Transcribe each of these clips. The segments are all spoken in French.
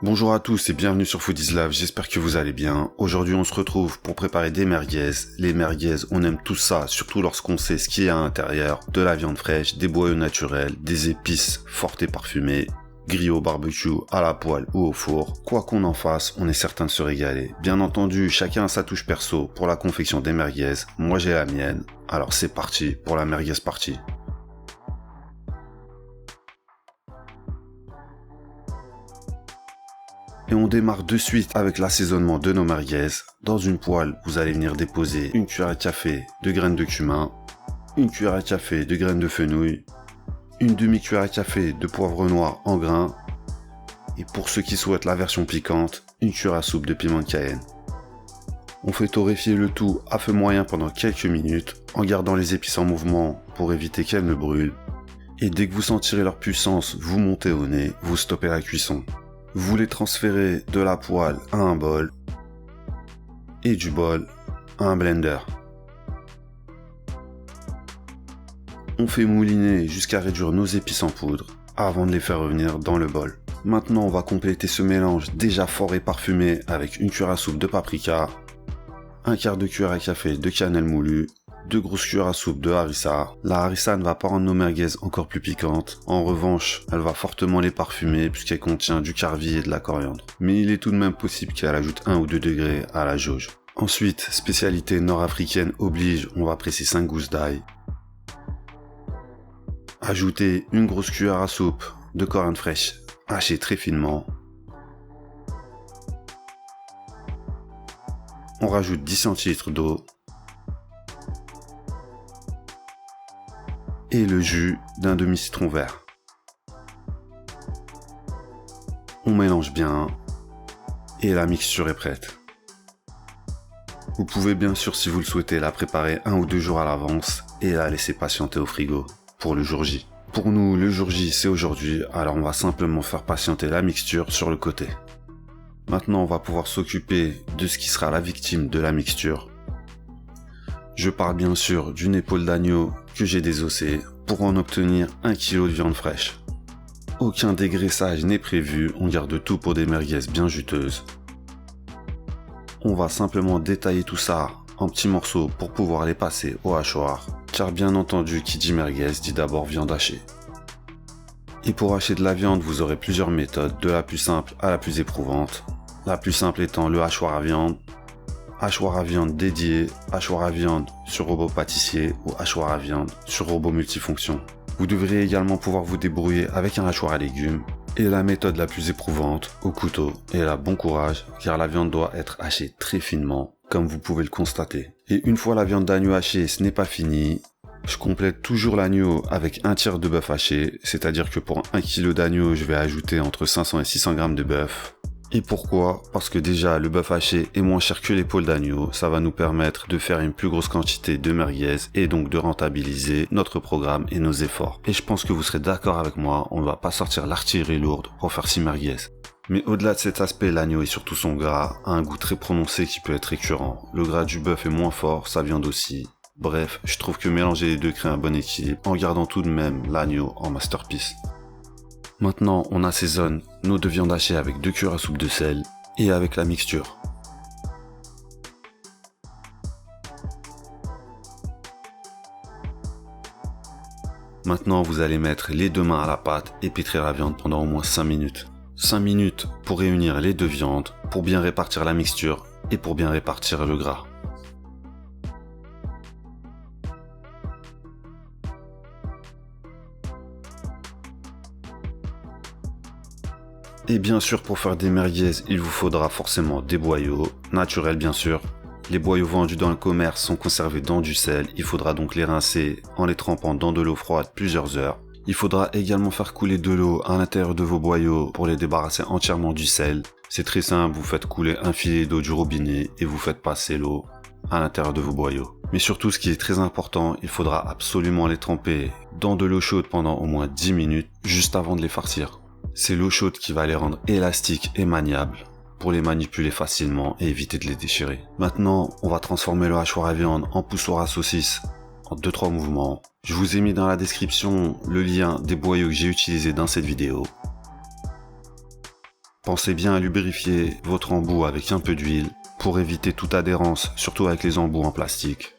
Bonjour à tous et bienvenue sur Food is Love, j'espère que vous allez bien. Aujourd'hui on se retrouve pour préparer des merguez. Les merguez, on aime tout ça, surtout lorsqu'on sait ce qu'il y a à l'intérieur. De la viande fraîche, des boyaux naturels, des épices fortes et parfumées, grillées au barbecue, à la poêle ou au four. Quoi qu'on en fasse, on est certain de se régaler. Bien entendu, chacun a sa touche perso pour la confection des merguez. Moi j'ai la mienne, alors c'est parti pour la merguez party. Et on démarre de suite avec l'assaisonnement de nos merguez. Dans une poêle, vous allez venir déposer une cuillère à café de graines de cumin, une cuillère à café de graines de fenouil, une demi-cuillère à café de poivre noir en grains, et pour ceux qui souhaitent la version piquante, une cuillère à soupe de piment de Cayenne. On fait torréfier le tout à feu moyen pendant quelques minutes, en gardant les épices en mouvement pour éviter qu'elles ne brûlent. Et dès que vous sentirez leur puissance vous monter au nez, vous stoppez la cuisson. Vous les transférez de la poêle à un bol et du bol à un blender. On fait mouliner jusqu'à réduire nos épices en poudre avant de les faire revenir dans le bol. Maintenant, on va compléter ce mélange déjà fort et parfumé avec une cuillère à soupe de paprika, un quart de cuillère à café de cannelle moulue, 2 grosses cuillères à soupe de harissa. La harissa ne va pas rendre nos merguez encore plus piquantes. En revanche, elle va fortement les parfumer puisqu'elle contient du carvi et de la coriandre. Mais il est tout de même possible qu'elle ajoute 1 ou 2 degrés à la jauge. Ensuite, spécialité nord-africaine oblige, on va presser 5 gousses d'ail. Ajouter une grosse cuillère à soupe de coriandre fraîche hachée très finement. On rajoute 10 centilitres d'eau. Et le jus d'un demi-citron vert. On mélange bien et la mixture est prête. Vous pouvez bien sûr, si vous le souhaitez, la préparer 1 ou 2 jours à l'avance et la laisser patienter au frigo pour le jour J. Pour nous, le jour J c'est aujourd'hui, alors on va simplement faire patienter la mixture sur le côté. Maintenant, on va pouvoir s'occuper de ce qui sera la victime de la mixture. Je parle bien sûr d'une épaule d'agneau que j'ai désossée pour en obtenir 1 kg de viande fraîche. Aucun dégraissage n'est prévu, on garde tout pour des merguez bien juteuses. On va simplement détailler tout ça en petits morceaux pour pouvoir les passer au hachoir, car bien entendu qui dit merguez dit d'abord viande hachée. Et pour hacher de la viande, vous aurez plusieurs méthodes, de la plus simple à la plus éprouvante. La plus simple étant le hachoir à viande dédié, hachoir à viande sur robot pâtissier ou hachoir à viande sur robot multifonction. Vous devrez également pouvoir vous débrouiller avec un hachoir à légumes et la méthode la plus éprouvante au couteau. Et là, bon courage car la viande doit être hachée très finement comme vous pouvez le constater. Et une fois la viande d'agneau hachée, ce n'est pas fini. Je complète toujours l'agneau avec un tiers de bœuf haché, c'est-à-dire que pour 1 kg d'agneau, je vais ajouter entre 500 et 600 g de bœuf. Et pourquoi? Parce que déjà, le bœuf haché est moins cher que l'épaule d'agneau. Ça va nous permettre de faire une plus grosse quantité de merguez et donc de rentabiliser notre programme et nos efforts. Et je pense que vous serez d'accord avec moi, on ne va pas sortir l'artillerie lourde pour faire 6 merguez. Mais au-delà de cet aspect, l'agneau et surtout son gras a un goût très prononcé qui peut être récurrent. Le gras du bœuf est moins fort, sa viande aussi. Bref, je trouve que mélanger les deux crée un bon équilibre en gardant tout de même l'agneau en masterpiece. Maintenant, on assaisonne nos 2 viandes hachées avec 2 cuillères à soupe de sel et avec la mixture. Maintenant, vous allez mettre les 2 mains à la pâte et pétrir la viande pendant au moins 5 minutes. 5 minutes pour réunir les 2 viandes, pour bien répartir la mixture et pour bien répartir le gras. Et bien sûr, pour faire des merguez, il vous faudra forcément des boyaux, naturels bien sûr. Les boyaux vendus dans le commerce sont conservés dans du sel, il faudra donc les rincer en les trempant dans de l'eau froide plusieurs heures. Il faudra également faire couler de l'eau à l'intérieur de vos boyaux pour les débarrasser entièrement du sel. C'est très simple, vous faites couler un filet d'eau du robinet et vous faites passer l'eau à l'intérieur de vos boyaux. Mais surtout, ce qui est très important, il faudra absolument les tremper dans de l'eau chaude pendant au moins 10 minutes juste avant de les farcir. C'est l'eau chaude qui va les rendre élastiques et maniables pour les manipuler facilement et éviter de les déchirer. Maintenant, on va transformer le hachoir à viande en poussoir à saucisse en 2-3 mouvements. Je vous ai mis dans la description le lien des boyaux que j'ai utilisés dans cette vidéo. Pensez bien à lubrifier votre embout avec un peu d'huile pour éviter toute adhérence, surtout avec les embouts en plastique,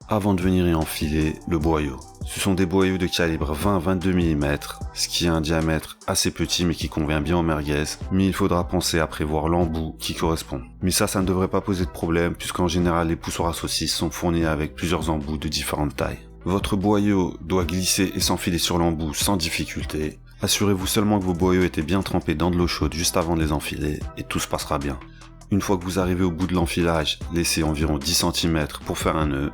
avant de venir y enfiler le boyau. Ce sont des boyaux de calibre 20-22 mm, ce qui a un diamètre assez petit mais qui convient bien aux merguez, mais il faudra penser à prévoir l'embout qui correspond. Mais ça ne devrait pas poser de problème puisqu'en général les poussoirs à saucisses sont fournis avec plusieurs embouts de différentes tailles. Votre boyau doit glisser et s'enfiler sur l'embout sans difficulté. Assurez-vous seulement que vos boyaux étaient bien trempés dans de l'eau chaude juste avant de les enfiler et tout se passera bien. Une fois que vous arrivez au bout de l'enfilage, laissez environ 10 cm pour faire un nœud.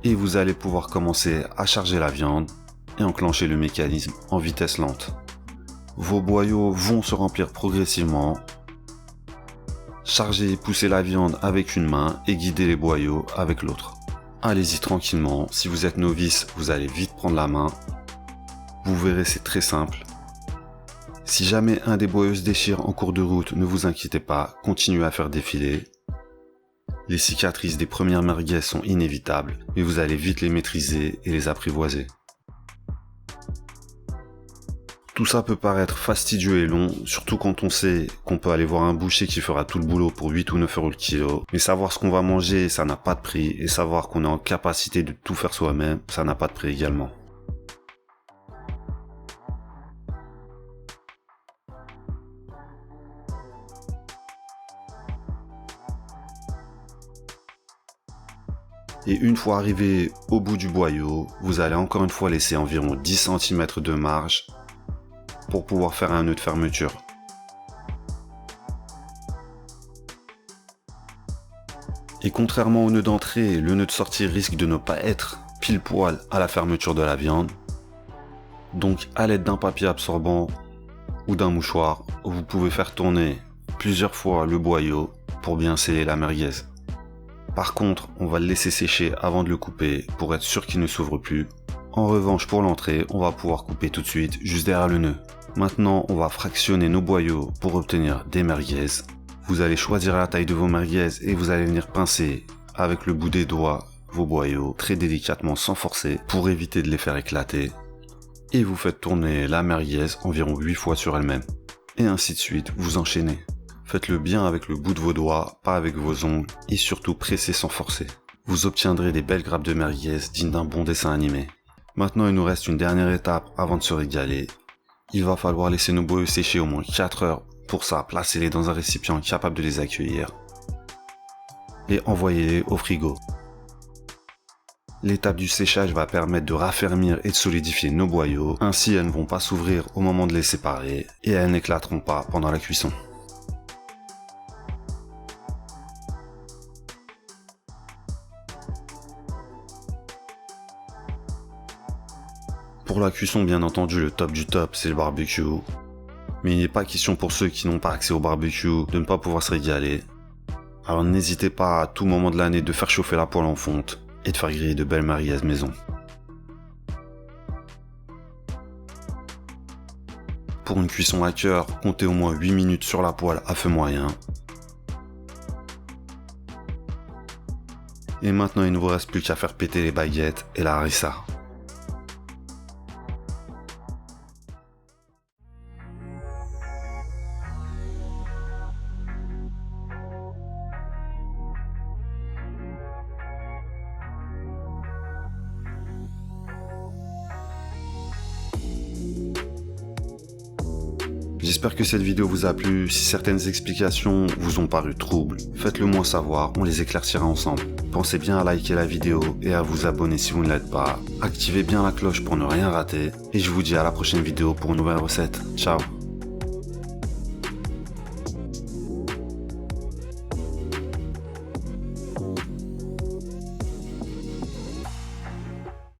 Et vous allez pouvoir commencer à charger la viande et enclencher le mécanisme en vitesse lente. Vos boyaux vont se remplir progressivement. Chargez et poussez la viande avec une main et guidez les boyaux avec l'autre. Allez-y tranquillement, si vous êtes novice, vous allez vite prendre la main. Vous verrez, c'est très simple. Si jamais un des boyaux se déchire en cours de route, ne vous inquiétez pas, continuez à faire défiler. Les cicatrices des premières merguez sont inévitables, mais vous allez vite les maîtriser et les apprivoiser. Tout ça peut paraître fastidieux et long, surtout quand on sait qu'on peut aller voir un boucher qui fera tout le boulot pour 8 ou 9 € le kilo. Mais savoir ce qu'on va manger, ça n'a pas de prix, et savoir qu'on est en capacité de tout faire soi-même, ça n'a pas de prix également. Et une fois arrivé au bout du boyau, vous allez encore une fois laisser environ 10 cm de marge pour pouvoir faire un nœud de fermeture. Et contrairement au nœud d'entrée, le nœud de sortie risque de ne pas être pile poil à la fermeture de la viande. Donc à l'aide d'un papier absorbant ou d'un mouchoir, vous pouvez faire tourner plusieurs fois le boyau pour bien sceller la merguez. Par contre, on va le laisser sécher avant de le couper pour être sûr qu'il ne s'ouvre plus. En revanche, pour l'entrée, on va pouvoir couper tout de suite juste derrière le nœud. Maintenant, on va fractionner nos boyaux pour obtenir des merguez. Vous allez choisir la taille de vos merguez et vous allez venir pincer avec le bout des doigts vos boyaux très délicatement sans forcer pour éviter de les faire éclater. Et vous faites tourner la merguez environ 8 fois sur elle-même. Et ainsi de suite, vous enchaînez. Faites-le bien avec le bout de vos doigts, pas avec vos ongles, et surtout pressez sans forcer. Vous obtiendrez des belles grappes de merguez dignes d'un bon dessin animé. Maintenant, il nous reste une dernière étape avant de se régaler. Il va falloir laisser nos boyaux sécher au moins 4 heures. Pour ça, placez-les dans un récipient capable de les accueillir. Et envoyez-les au frigo. L'étape du séchage va permettre de raffermir et de solidifier nos boyaux. Ainsi, elles ne vont pas s'ouvrir au moment de les séparer et elles n'éclateront pas pendant la cuisson. Pour la cuisson, bien entendu, le top du top, c'est le barbecue. Mais il n'est pas question pour ceux qui n'ont pas accès au barbecue de ne pas pouvoir se régaler. Alors n'hésitez pas à tout moment de l'année de faire chauffer la poêle en fonte et de faire griller de belles merguez maison. Pour une cuisson à cœur, comptez au moins 8 minutes sur la poêle à feu moyen. Et maintenant, il ne vous reste plus qu'à faire péter les baguettes et la harissa. J'espère que cette vidéo vous a plu. Si certaines explications vous ont paru troubles, faites-le moi savoir, on les éclaircira ensemble. Pensez bien à liker la vidéo et à vous abonner si vous ne l'êtes pas. Activez bien la cloche pour ne rien rater. Et je vous dis à la prochaine vidéo pour une nouvelle recette. Ciao!